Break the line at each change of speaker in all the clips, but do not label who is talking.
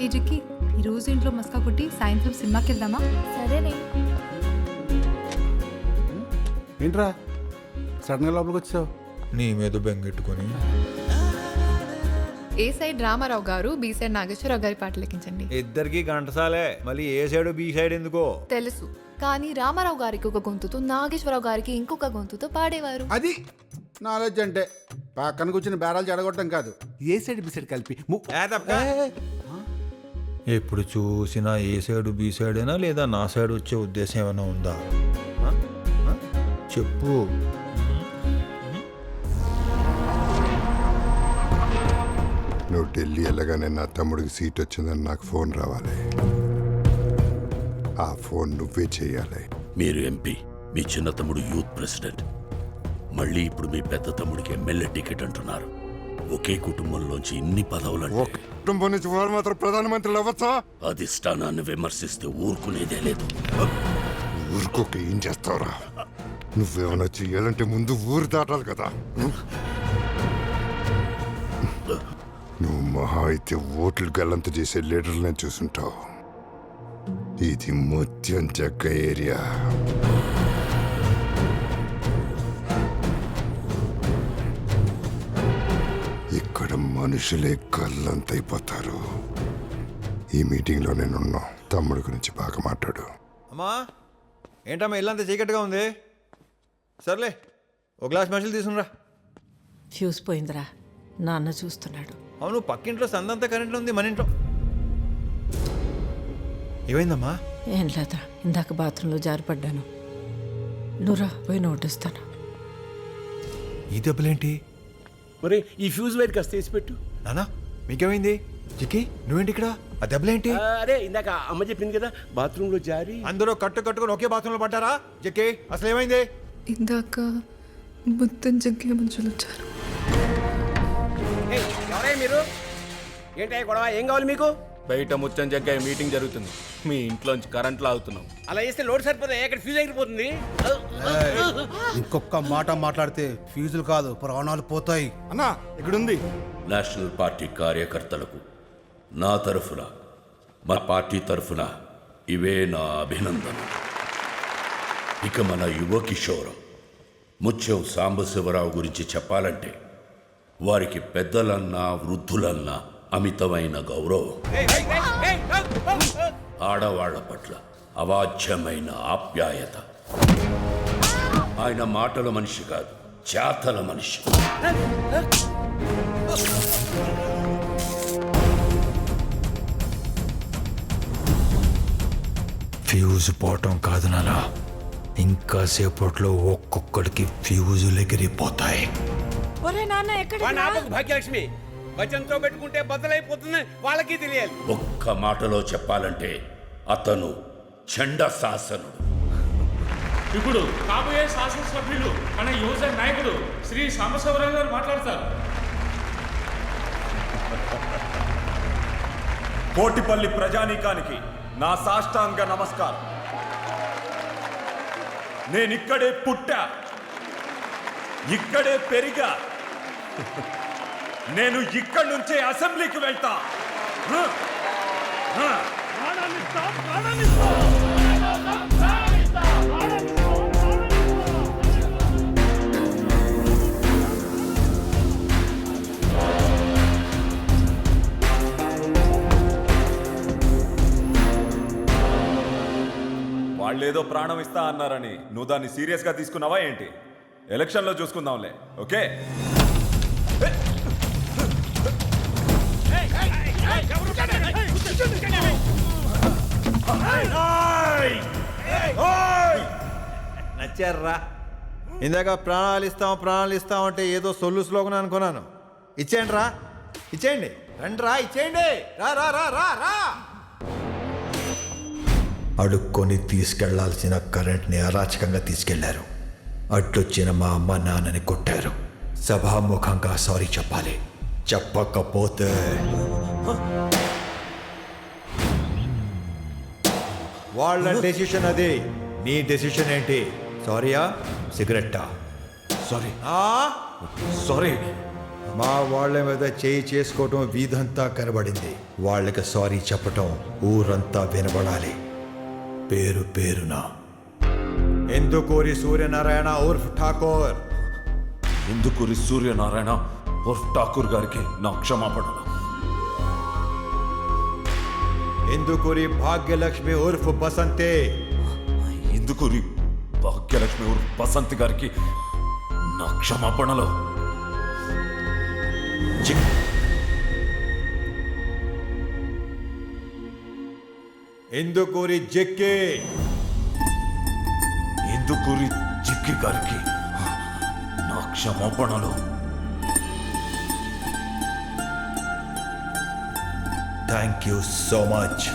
ఏ జిక్కి ఈరోజు ఇంట్లో మస్కా కొట్టి సాయంత్రం సినిమాకి వెళ్దామా?
సరేనే.
ఏంట్రా సడన్గా లోపలికి వచ్చావు?
నీ మీద బెంగెట్టుకొని.
ఏ సైడ్ రామారావు గారు, బి సైడ్ నాగేశ్వరరావు గారి పాటలు లెక్కించండి.
ఇద్దరికి గంటసాలే, మళ్ళీ ఏ సైడ్ బి సైడ్ ఎందుకో
తెలుసు, కానీ రామారావు గారికి ఒక గొంతుతో, నాగేశ్వరరావు గారికి ఇంకొక గొంతుతో పాడేవారు.
అది నాలెడ్జ్ అంటే పక్కన కూర్చుని బేరాలు చెడగొట్టడం కాదు, ఏ సైడ్ బి సైడ్ కలిపి
ఎప్పుడు చూసినా ఏ సైడ్ బి సైడ్ అయినా లేదా నా సైడ్ వచ్చే ఉద్దేశం ఏమైనా ఉందా? చెప్పు.
నువ్వు ఢిల్లీ వెళ్ళగానే నా తమ్ముడికి సీట్ వచ్చిందని నాకు ఫోన్ రావాలి. ఆ ఫోన్ నువ్వే చేయాలి.
మీరు ఎంపీ, మీ చిన్న తమ్ముడు యూత్ ప్రెసిడెంట్, మళ్ళీ ఇప్పుడు మీ పెద్ద తమ్ముడికి ఎమ్మెల్యే టికెట్ అంటున్నారు. ఒకే కుటుంబంలోంచి ఇన్ని పదవులు,
కుటుంబం నుంచి వారు మాత్రం ప్రధానమంత్రులు అవ్వచ్చా?
అధిష్టానాన్ని విమర్శిస్తే ఊరుకునేదే లేదు.
ఊరుకోక ఏం చేస్తావురా? నువ్వేమైనా చెయ్యాలంటే ముందు ఊరు దాటాలి కదా. నువ్వు మహా అయితే ఓట్లు గల్లంత చేసే లీడర్లను చూసుంటావు. ఇది ముత్యం చెక్క ఏరియా. ఇక్కడ మనుషులే గల్లంతైపోతారు. ఈ మీటింగ్లో నేనున్నా. తమ్ముడి గురించి బాగా మాట్లాడు.
అమ్మా ఏంటమ్మా ఇల్లంతా చీకటిగా ఉంది? సర్లే ఒక గ్లాస్ మనుషులు తీసుకురా.
ఫ్యూజ్ పోయిందిరా, నాన్న చూస్తున్నాడు.
అవును, పక్కింట్లో సందంతా కరెంట్లో ఉంది, మన ఇంట్లో ఏమైందమ్మా?
ఏం లేదా, ఇందాక బాత్రూంలో జారిపడ్డాను. నువ్వురా, పోయి నోటిస్తాను.
ఈ దెబ్బలేంటి?
మరి ఈ ఫ్యూజ్ వైర్ కాస్త తీసి పెట్టు.
నానా మీకేమైంది? జిక్కి నువ్వేంటి ఇక్కడ? ఆ దెబ్బలేంటి?
అరే ఇందాక అమ్మ చెప్పింది కదా, బాత్రూమ్ లో జారి.
అందరూ కట్టుకొని ఒకే బాత్రూంలో పడ్డారా? జిక్కి అసలు ఏమైంది?
ఇందాక మొత్తం జగ్గే మనుషులు వచ్చారు.
ఎవరే మీరు? ఏంటి గొడవ? ఏం కావాలి మీకు? బయట ముచ్చం జగ్గాయ మీటింగ్ జరుగుతుంది, మీ ఇంట్లోంచి కరెంట్ లాగుతున్నాం. అలా చేస్తే లోడ్ సరిపోతుంది, ఎక్కడ ఫ్యూజ్ ఎగిరిపోతుంది.
ఇంకొక మాట మాట్లాడితే ఫీజులు కాదు ప్రాణాలు పోతాయి. అన్నా ఇక్కడుంది.
నేషనల్ పార్టీ కార్యకర్తలకు నా తరఫున, మా పార్టీ తరఫున ఇవే నా అభినందన. ఇక మన యువ కిషోరం ముత్యం సాంబశివరావు గురించి చెప్పాలంటే వారికి పెద్దలన్నా వృద్ధులన్నా అమితమైన గౌరవం, ఆడవాళ్ల పట్ల అవాచ్యమైన ఆప్యాయత. ఆయన మాటల మనిషి కాదు, చేతల మనిషి.
ఫ్యూజ్ పోవటం కాదు నానా, ఇంకా సేపట్లో ఒక్కొక్కడికి ఫ్యూజులు ఎగిరిపోతాయి.
ఒరే నాన్న, ఎక్కడ
భాగ్యలక్ష్మి వచనంతో పెట్టుకుంటే బద్దలైపోతుంది, వాళ్ళకి తెలియాలి.
ఒక్క మాటలో చెప్పాలంటే అతను చండశాసనుడు.
ఇప్పుడు కాబోయే శాసనసభ్యులు మన యువజన నాయకుడు శ్రీ సాంబశివరావు గారు మాట్లాడతారు.
కోటిపల్లి ప్రజానీకానికి నా సాష్టాంగ నమస్కారం. నేనిక్కడే పుట్టా, ఇక్కడే పెరిగా. నేను ఇక్కడి నుంచే అసెంబ్లీకి వెళ్తా. వాళ్ళేదో ప్రాణం ఇస్తా అన్నారని నువ్వు దాన్ని సీరియస్గా తీసుకున్నావా ఏంటి? ఎలక్షన్లో చూసుకుందాంలే, ఓకే?
నచ్చారా? ఇందాక ప్రాణాలు ఇస్తాం అంటే ఏదో సొల్లు స్లోగన్ అనుకున్నాను. ఇచ్చేయండి రా, ఇచ్చేయండి, రండి రా, ఇచ్చేయండి. రా రా రా రా రా. అడుక్కొని తీసుకెళ్లాల్సిన కరెంట్ని అరాచకంగా తీసుకెళ్లారు. అడ్డొచ్చిన మా అమ్మ నాన్నని కొట్టారు. సభాముఖంగా సారీ చెప్పాలి. చెప్పకపోతే వాళ్ళ డెసిషన్ అది. నీ డెసిషన్ ఏంటి? సారీయా, సిగరెట్టా?
Sorry
sorry. మా వాళ్ళ మీద చేయి చేసుకోవటం వీధంతా కనబడింది. వాళ్ళకి సారీ చెప్పటం ఊరంతా వినబడాలి. పేరు పేరున ఎందుకూరి సూర్యనారాయణ ఉర్ఫ్ ఠాకూర్,
ఇందుకూరి సూర్యనారాయణ ఉర్ఫ్ ఠాకూర్ గారికి నా క్షమాపణలు.
ఇందుకూరి భాగ్యలక్ష్మి ఉర్ఫ్ బసంతే,
ఇందుకూరి భాగ్యలక్ష్మి ఉర్ఫ్ బసంతి గారికి నా క్షమాపణలు.
ఇందుకూరి జెక్కే,
ఇందుకూరి జిక్కి గారికి నా క్షమాపణలు.
Thank you so much.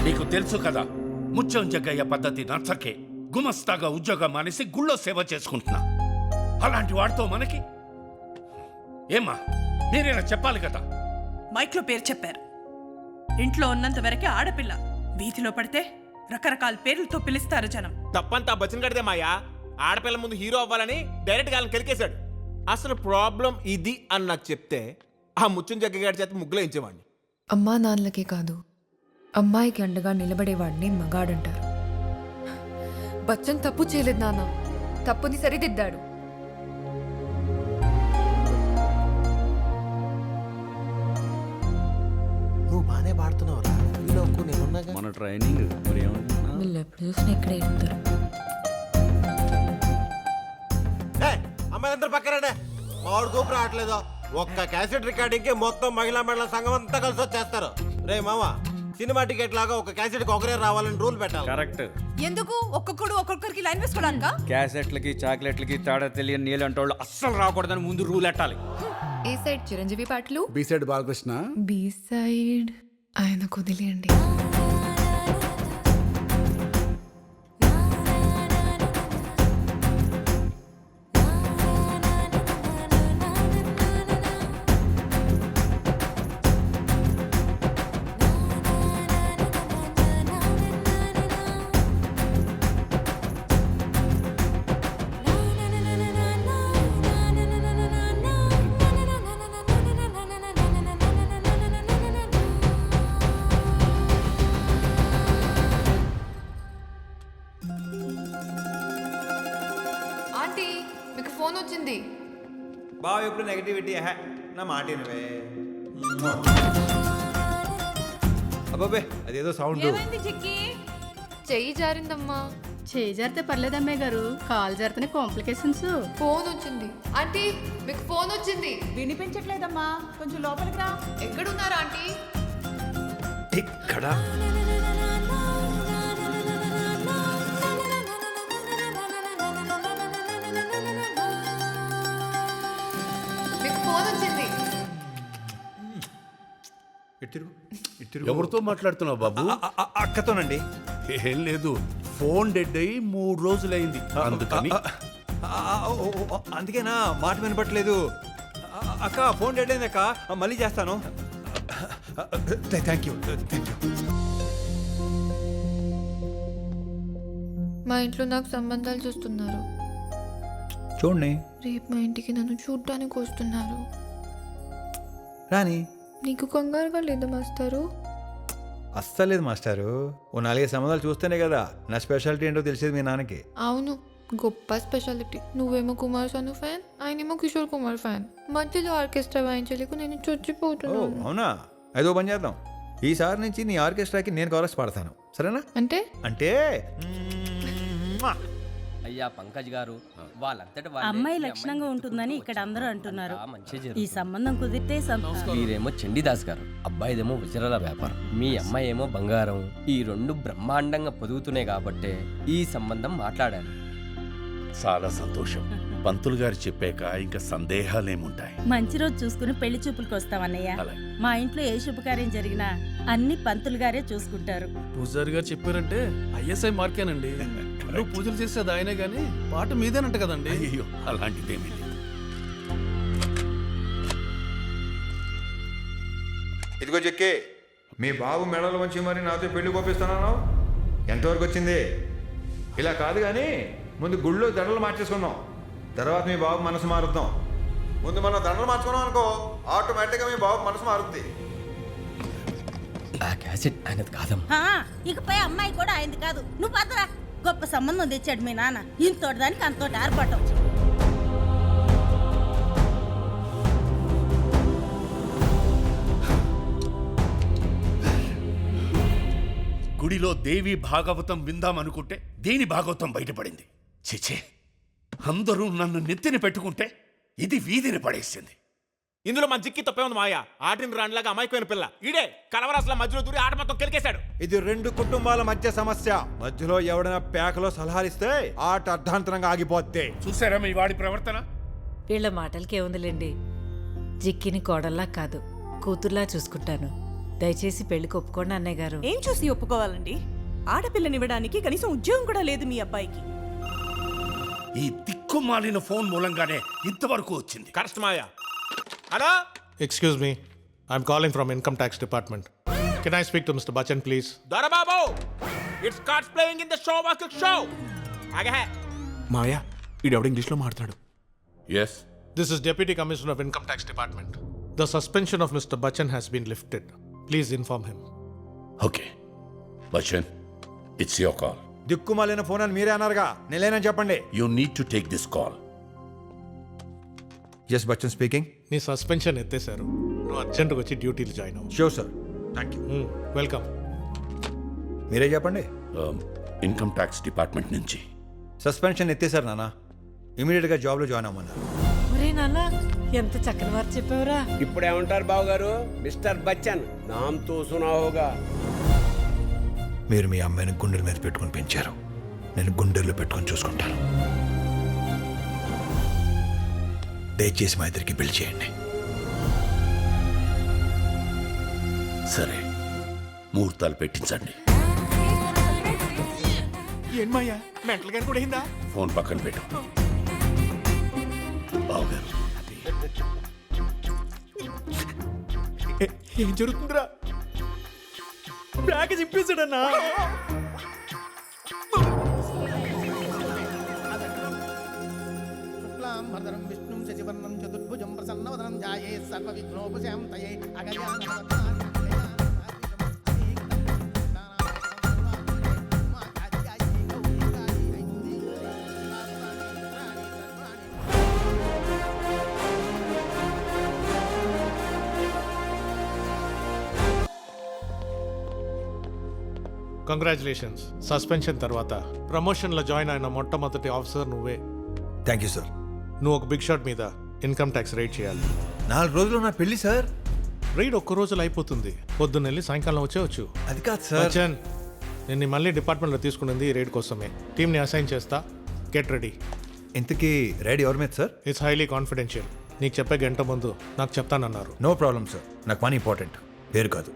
నీకు తెలుసు కదా, ముత్యం జగ్గయ్య పద్ధతి నచ్చకే గుమస్తాగా ఉద్యోగం మానేసి గుళ్ళో సేవ చేసుకుంటున్నా. అలాంటి వాడితో మనకి ఏమ్మా, మీరేనా చెప్పాలి కదా.
మైక్లో పేరు చెప్పారు. ఇంట్లో ఉన్నంత వరకే ఆడపిల్ల, వీధిలో పడితే రకరకాల పేర్లతో పిలుస్తారు జనం.
తప్పంతా బచ్చన్ గడితే మాయా, ఆడపిల్ల ముందు హీరో అవ్వాలని డైరెక్ట్ గా కెలికేశాడు. అసలు ప్రాబ్లం ఇది అని నాకు చెప్తే ఆ ముచ్చం జగ్గగాడి చేత ముగ్గులో ఇచ్చేవాడిని.
అమ్మా నాన్నలకే కాదు, అమ్మాయికి అండగా నిలబడేవాడిని మగాడంటారు. బచ్చన్ తప్పు చేయలేదు నాన్న, తప్పుని సరిదిద్దాడు.
నువ్వు బానే పాడుతున్నావురా,
మన ట్రైనింగ్ మరి ఏమంటున్నా?
వీళ్ళు ఎప్పుడు చూసినా ఇక్కడే ఉంటారు.
అమ్మాయిలందరూ పక్కరాడే, మామిడి కూపు రావట్లేదు. ఒక్క క్యాసెట్ రికార్డింగ్ కి మొత్తం మహిళా మండల సంఘం అంతా కలిసి వచ్చేస్తారు. రే మామ, సినిమా టికెట్ లాగా ఒక క్యాసెట్ కి ఒకరే రావాలని రూల్ పెట్టాలి.
కరెక్ట్.
ఎందుకు ఒక్కొక్కడు ఒక్కొక్కరికి లైన్ వేసుకోవడానికా?
క్యాసెట్లకి చాక్లెట్లకి తేడా తెలియని నీళ్ళంటే వాళ్ళు అస్సలు రాకూడదని ముందు రూల్ ఎట్టాలి.
ఏ సైడ్ చిరంజీవి పాటలు,
B side Balakrishna.
B side ఆయన కుదిలేండి. ఆంటీ, మీకు ఫోన్ వచ్చింది.
బావ ఎప్పుడు నెగటివిటీ నా మాట వినవే. అబ్బాబే అదేదో సౌండ్.
చెయ్యి జారిందమ్మా.
చేయి జరితే పర్లేదమ్మాయి గారు, కాలు జరితేనే కాంప్లికేషన్స్.
ఫోన్ వచ్చింది ఆంటీ, మీకు ఫోన్ వచ్చింది.
వినిపించట్లేదమ్మా, కొంచెం లోపలికి రా.
ఎక్కడున్నారా ఆంటీ?
ఇక్కడ
మీకు ఫోన్ వచ్చింది.
ఎవరితో మాట్లాడుతున్నావు బాబు?
అక్కతోనండి.
ఏం లేదు, ఫోన్ డెడ్ అయ్యి 3 రోజులైంది, అందుకని.
అందుకేనా మాట వినపట్లేదు. అక్క ఫోన్ డెడ్ అయింది అక్క, మళ్ళీ చేస్తాను. Thank you.
మా ఇంట్లో నాకు సంబంధాలు చూస్తున్నారు.
చూడండి
రేపు మా ఇంటికి నన్ను చూడ్డానికి వస్తున్నారు.
రాని.
నీకు కంగారుగా లేదా మాస్టారు?
అస్సలేదు మాస్టారు. ఓ 4 సంబంధాలు చూస్తేనే కదా నా స్పెషాలిటీ ఏంటో తెలిసేది మీ నాన్నకి.
అవును, గొప్ప స్పెషాలిటీ. నువ్వేమో కుమార్ సాను ఫ్యాన్, ఆయనేమో కిషోర్ కుమార్ ఫ్యాన్. మధ్యలో ఆర్కెస్ట్రా వాయించలేకు నేను చొచ్చిపోతున్నాను.
అవునా? అయితే ఓ పని చేద్దాం, ఈసారి నుంచి నీ ఆర్కెస్ట్రాకి నేను కవరస్ పాడతాను, సరేనా?
అంటే
అంటే
అయ్యా పంకజ్ గారు, వాళ్ళంతటి
అమ్మాయి లక్షణంగా ఉంటుందని ఇక్కడ అందరూ అంటున్నారు. ఈ సంబంధం కుదిరితే
వీరేమో చండీదాస్ గారు, అబ్బాయిదేమో వజ్రాల వ్యాపారం, మీ అమ్మాయి ఏమో బంగారం. ఈ 2 బ్రహ్మాండంగా పొదుగుతున్నాయి కాబట్టే ఈ సంబంధం మాట్లాడాను.
చాలా సంతోషం. పంతులు గారు చెప్పాక ఇంకా సందేహాలేముంటాయి.
మంచి రోజు చూసుకుని పెళ్లి చూపులకు వస్తామన్నయ్య.
అలాగే.
మా ఇంట్లో ఏ శుభకార్యం జరిగినా అన్ని పంతులు గారే చూసుకుంటారు.
పూజారి గారు చెప్పారంటే ఐఎస్ఐ మార్కేనండి. పూజలు చేసేది ఆయనే గాని పాట మీదేనంట కదండి.
అయ్యో, అలాంటిదేమీ లేదు.
ఇదిగో చెక్కి, మీ బాబు మెడలు వంచి మరి నాతో పెళ్లి కోపిస్తున్నాను. ఎంతవరకు వచ్చింది? ఇలా కాదు కానీ ముందు గుళ్ళో దండలు మార్చేసుకుందాం, తర్వాత మీ బాబు మనసు మారుద్దాం. ముందు మనం దండలు మార్చుకున్నాం అనుకో, ఆటోమేటిక్గా మీ బాబు మనసు మారుద్ది.
ఆ క్యాసెట్ ఆయనది కాదమ్మా.
ఇకపై అమ్మాయి కూడా ఆయనది కాదు. నువ్వు పదరా. గొప్ప సంబంధం తెచ్చాడు మీ నాన్న. ఇంతోటి దానికి అంతోటి ఆర్పాటం.
గుడిలో దేవి భాగవతం విందామనుకుంటే దేని భాగవతం బయటపడింది. చిచే, అందరూ నన్ను నెత్తిని పెట్టుకుంటే ఇది వీధిని పడేసింది.
ఇందులో మన జిక్కి తప్పే ఉంది మాయా. ఆటిని రాండ్లాగా అమాయకమైన పిల్ల ఈడే కలవరాసుల మధ్యలో దూరి ఆట మొత్తం కెలికేశాడు.
ఇది రెండు కుటుంబాల మధ్య సమస్య. మధ్యలో ఎవడైనా పేకలో సలహాలు ఇస్తే ఆట అర్ధాంతరంగా ఆగిపోద్ది.
చూసారా మీ వాడి ప్రవర్తన?
వీళ్ళ మాటలకే ఉందిలేండి. జిక్కిని కోడల్లా కాదు, కూతుర్లా చూసుకుంటాను. దయచేసి పెళ్లికి ఒప్పుకోండి అన్నయ్య గారు.
ఏం చూసి ఒప్పుకోవాలండి? ఆడపిల్లనివ్వడానికి కనీసం ఉద్యోగం కూడా లేదు మీ అబ్బాయికి.
ఈ దిక్కుమాలిన ఫోన్ మూలంగానే ఇంతవరకు వచ్చింది.
Correct Maya. Hello,
excuse me, I'm calling from income tax department. Can I speak to mister Bachchan please?
Dorababu, it's cards playing in the show walk show. ఆగే
మాయా, ఈడెవడ ఇంగ్లీష్లో మాట్లాడు.
Yes,
this is deputy commissioner of income tax department. The suspension of mister Bachchan has been lifted. Please inform him.
Okay Bachchan, it's your call.
దిక్కుమాలిన phone అని మీరే అన్నారుగా, నేనేనని చెప్పండి.
You need to take this call.
Yes Bachchan speaking.
నీ suspension ఎత్తేశారు. నువ్వు అర్జెంట్గా వచ్చి డ్యూటీలు జాయిన్ అవ్వు.
Sure sir, thank you.
Welcome.
మీరే చెప్పండి.
ఇన్కమ్ ట్యాక్స్ డిపార్ట్మెంట్ నుంచి
సస్పెన్షన్ ఎత్తేసారు నాన్న, ఇమీడియట్గా జాబ్లో జాయిన్ అవ్వమన్నా.
ఒరే నాన్న, ఎంత చక్కని వారు చెప్పావురా.
ఇప్పుడేమంటారు బావగారు? మిస్టర్ బచ్చన్ నామ్ తో సునా హోగా.
మీరు మీ అమ్మాయిని గుండెల మీద పెట్టుకుని పెంచారు, నేను గుండెల్లో పెట్టుకొని చూసుకుంటాను. దయచేసి మా ఇద్దరికి పెళ్లి చేయండి.
సరే, ముహూర్తాలు పెట్టించండి.
ఏం మాయా, మెంటల్ గారు కూడా అయిందా?
ఫోన్ పక్కన పెట్టు. బావగారు,
ఏం జరుగుతుందిరా? బ్యాగ్ చింపేశాడన్నా.
విష్ణుం శశివర్ణం చతుర్భుజం ప్రసన్నవదనం ధ్యాయే సర్వవిఘ్నోపశాంతయే
కంగ్రాచులేషన్స్. సస్పెన్షన్ తర్వాత ప్రమోషన్లో జాయిన్ అయిన మొట్టమొదటి ఆఫీసర్ నువ్వే.
Thank you sir.
నువ్వు ఒక బిగ్ షాట్ మీద ఇన్కమ్ ట్యాక్స్ రైడ్ చేయాలి.
4 రోజుల్లో నా పెళ్లి సార్.
రైడ్ ఒక్క రోజులో అయిపోతుంది. పొద్దున్న వెళ్ళి సాయంకాలం వచ్చేవచ్చు.
అది కాదు సార్.
బచ్చన్, నేను మళ్ళీ డిపార్ట్మెంట్లో తీసుకున్నది ఈ రైడ్ కోసమే. టీంని అసైన్ చేస్తా. Get ready.
ఇంతకీ రైడ్ ఎవరి మీద సార్?
It's highly confidential. నీకు చెప్పే గంట ముందు నాకు చెప్తానన్నారు.
నో ప్రాబ్లం సార్, నాకు పని ఇంపార్టెంట్, పేరు కాదు.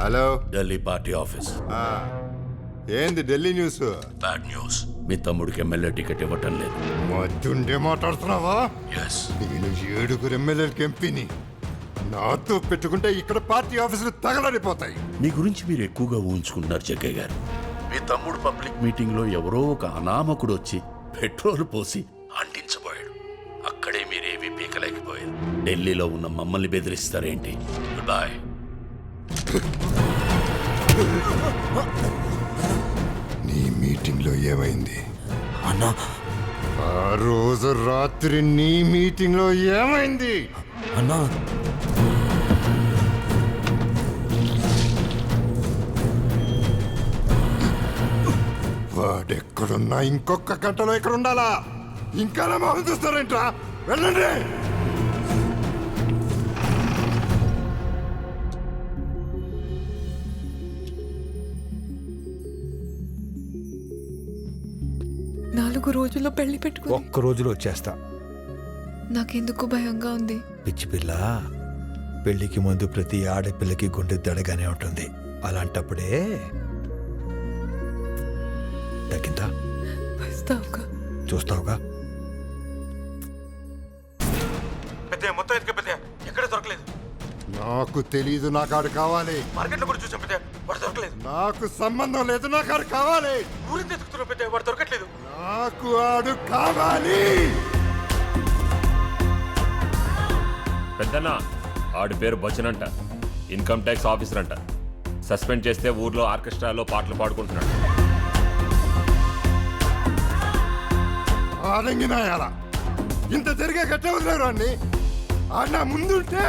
Hello,
Delhi party office.
ఏంది ఢిల్లీ న్యూస్?
Bad news. మీ తమ్ముడికి ఎమ్మెల్యే టికెట్ ఇవ్వటం లేదు.
మధ్యుండే మాట్లాడుతున్నావా?
ఎస్.
నేను 7 ఎమ్మెల్యేలకి ఎంపీని. నాతో పెట్టుకుంటే ఇక్కడ పార్టీ ఆఫీసులు తగలడిపోతాయి.
మీ గురించి మీరు ఎక్కువగా ఊహించుకుంటున్నారు జగ్గయ్య గారు. మీ తమ్ముడు పబ్లిక్ మీటింగ్ లో ఎవరో ఒక అనామకుడు వచ్చి పెట్రోల్ పోసి అంటించబోయాడు. అక్కడే మీరేమీ పీకలేకపోయారు. ఢిల్లీలో ఉన్న మమ్మల్ని బెదిరిస్తారేంటి? Good boy.
నీ మీటింగ్ లో ఏమైంది
అన్నా?
ఆ రోజు రాత్రి నీ మీటింగ్ లో ఏమైంది
అన్నా?
వాడెక్కడున్నా ఇంకొక గంటలో ఇక్కడ ఉండాలా? ఇంకా మొహం చూస్తారేంట్రా? వెళ్ళండి.
నాలుగు రోజుల్లో పెళ్లి పెట్టుకుని
ఒక్క రోజులో వచ్చేస్తా.
నాకెందుకు భయంగా ఉంది.
పిచ్చి పిల్ల, పెళ్లికి ముందు ప్రతి ఆడపిల్లకి గుండె దడగానే ఉంటుంది. అలాంటప్పుడే
దక్కిందా
వస్తావుగా
చూస్తావుగా
పెద్ద మొత్తం ఎత్తుక పెద్ద ఎక్కడ దొరకలేదు.
నాకు తెలీదు నాకు ఆడు కావాలి.
మార్కెట్లో కూడా చూసాం పెద్ద వాడు దొరకలేదు.
నాకు సంబంధం లేదు నాకు ఆడు కావాలి.
ఊరింది ఎత్తుకుతున్నాం పెద్ద వాడు దొరకట్లేదు.
నాకు ఆడు కావాలి.
పెద్దన్న ఆడి పేరు బచ్చన్ అంట, ఇన్కమ్ ట్యాక్స్ ఆఫీసర్ అంట. సస్పెండ్ చేస్తే ఊర్లో ఆర్కెస్ట్రాలో పాటలు పాడుకుంటున్నాడు.
ఆడంగినాయాల ఇంత జరిగే కట్టే వదిలేరు అన్ని ఆడ నా ముందుంటే